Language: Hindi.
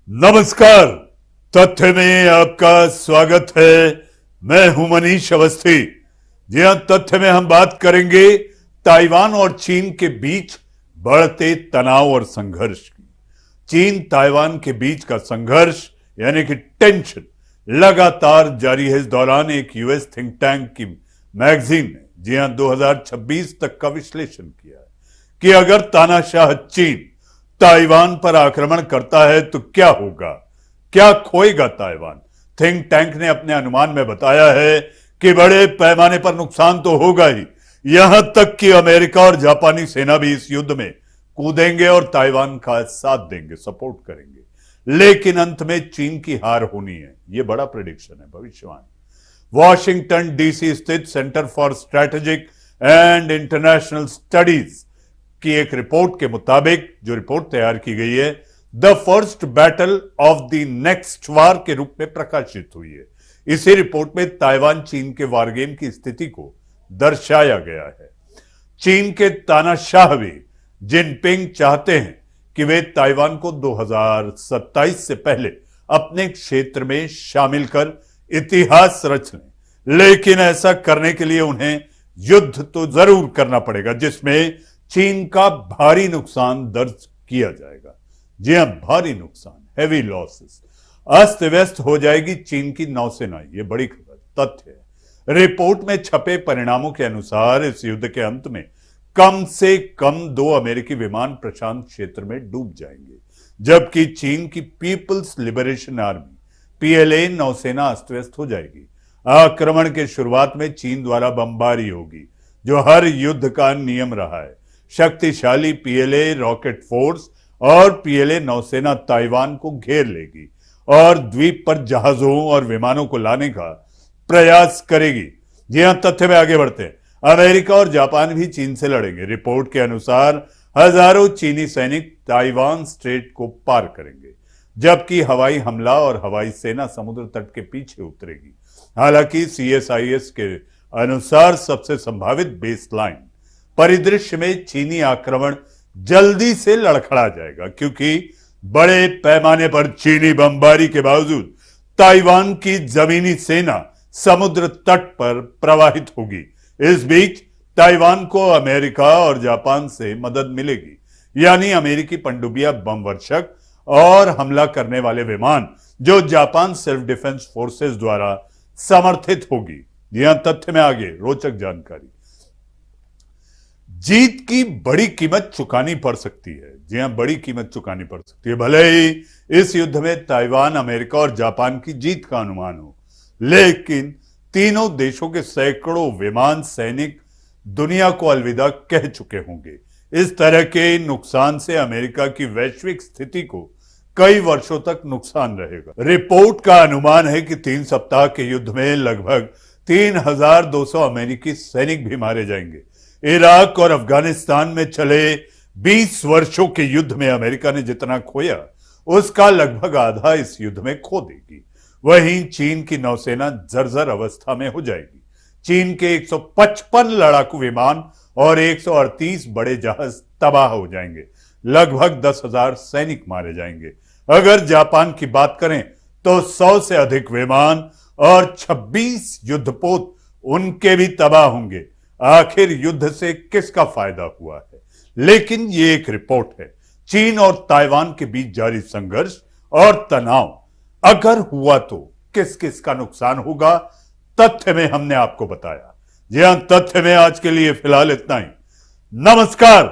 नमस्कार। तथ्य में आपका स्वागत है। मैं हूं मनीष अवस्थी। जी हां, तथ्य में हम बात करेंगे ताइवान और चीन के बीच बढ़ते तनाव और संघर्ष की। चीन ताइवान के बीच का संघर्ष यानी कि टेंशन लगातार जारी है। इस दौरान एक यूएस थिंक टैंक की मैगजीन ने जी हां 2026 तक का विश्लेषण किया है कि अगर तानाशाह चीन ताइवान पर आक्रमण करता है तो क्या होगा, क्या खोएगा ताइवान। थिंक टैंक ने अपने अनुमान में बताया है कि बड़े पैमाने पर नुकसान तो होगा ही, यहां तक कि अमेरिका और जापानी सेना भी इस युद्ध में कूदेंगे और ताइवान का साथ देंगे, सपोर्ट करेंगे। लेकिन अंत में चीन की हार होनी है, यह बड़ा प्रेडिक्शन है, भविष्यवाणी। वॉशिंगटन डीसी स्थित centre for strategic and international studies की एक रिपोर्ट के मुताबिक, जो रिपोर्ट तैयार की गई है, the first battle of the next war के रूप में प्रकाशित हुई है। इसी रिपोर्ट में ताइवान चीन के वार गेम की स्थिति को दर्शाया गया है। चीन के तानाशाह भी जिनपिंग चाहते हैं कि वे ताइवान को 2027 से पहले अपने क्षेत्र में शामिल कर इतिहास रच लें, लेकिन ऐसा करने के लिए उन्हें युद्ध तो जरूर करना पड़ेगा जिसमें चीन का भारी नुकसान दर्ज किया जाएगा। जी हां, भारी नुकसान, हेवी लॉसेस। अस्त व्यस्त हो जाएगी चीन की नौसेना, यह बड़ी खबर, तथ्य है। रिपोर्ट में छपे परिणामों के अनुसार इस युद्ध के अंत में कम से कम 2 अमेरिकी विमान प्रशांत क्षेत्र में डूब जाएंगे, जबकि चीन की पीपल्स लिबरेशन आर्मी पीएलए नौसेना अस्त व्यस्त हो जाएगी। आक्रमण के शुरुआत में चीन द्वारा बमबारी होगी, जो हर युद्ध का नियम रहा है। शक्तिशाली पीएलए रॉकेट फोर्स और पीएलए नौसेना ताइवान को घेर लेगी और द्वीप पर जहाजों और विमानों को लाने का प्रयास करेगी। जी हां, तथ्य में आगे बढ़ते हैं। अमेरिका और जापान भी चीन से लड़ेंगे। रिपोर्ट के अनुसार हजारों चीनी सैनिक ताइवान स्ट्रेट को पार करेंगे, जबकि हवाई हमला और हवाई सेना समुद्र तट के पीछे उतरेगी। हालांकि सीएसआईएस के अनुसार सबसे संभावित बेसलाइन परिदृश्य में चीनी आक्रमण जल्दी से लड़खड़ा जाएगा, क्योंकि बड़े पैमाने पर चीनी बमबारी के बावजूद ताइवान की जमीनी सेना समुद्र तट पर प्रवाहित होगी। इस बीच ताइवान को अमेरिका और जापान से मदद मिलेगी, यानी अमेरिकी पनडुब्बियां, बम वर्षक और हमला करने वाले विमान, जो जापान सेल्फ डिफेंस फोर्सेस द्वारा समर्थित होगी। यहां तथ्य में आगे रोचक जानकारी। जीत की बड़ी कीमत चुकानी पड़ सकती है। जी हां, बड़ी कीमत चुकानी पड़ सकती है। भले ही इस युद्ध में ताइवान, अमेरिका और जापान की जीत का अनुमान हो, लेकिन तीनों देशों के सैकड़ों विमान सैनिक दुनिया को अलविदा कह चुके होंगे। इस तरह के नुकसान से अमेरिका की वैश्विक स्थिति को कई वर्षों तक नुकसान रहेगा। रिपोर्ट का अनुमान है कि 3 सप्ताह के युद्ध में लगभग 3200 अमेरिकी सैनिक भी मारे जाएंगे। इराक और अफगानिस्तान में चले 20 वर्षों के युद्ध में अमेरिका ने जितना खोया, उसका लगभग आधा इस युद्ध में खो देगी। वहीं चीन की नौसेना जर्जर अवस्था में हो जाएगी। चीन के 155 लड़ाकू विमान और 138 बड़े जहाज तबाह हो जाएंगे। लगभग 10,000 सैनिक मारे जाएंगे। अगर जापान की बात करें तो 100 से अधिक विमान और 26 युद्धपोत उनके भी तबाह होंगे। आखिर युद्ध से किसका फायदा हुआ है? लेकिन ये एक रिपोर्ट है। चीन और ताइवान के बीच जारी संघर्ष और तनाव अगर हुआ तो किस किस का नुकसान होगा, तथ्य में हमने आपको बताया। जी हां, तथ्य में आज के लिए फिलहाल इतना ही। नमस्कार।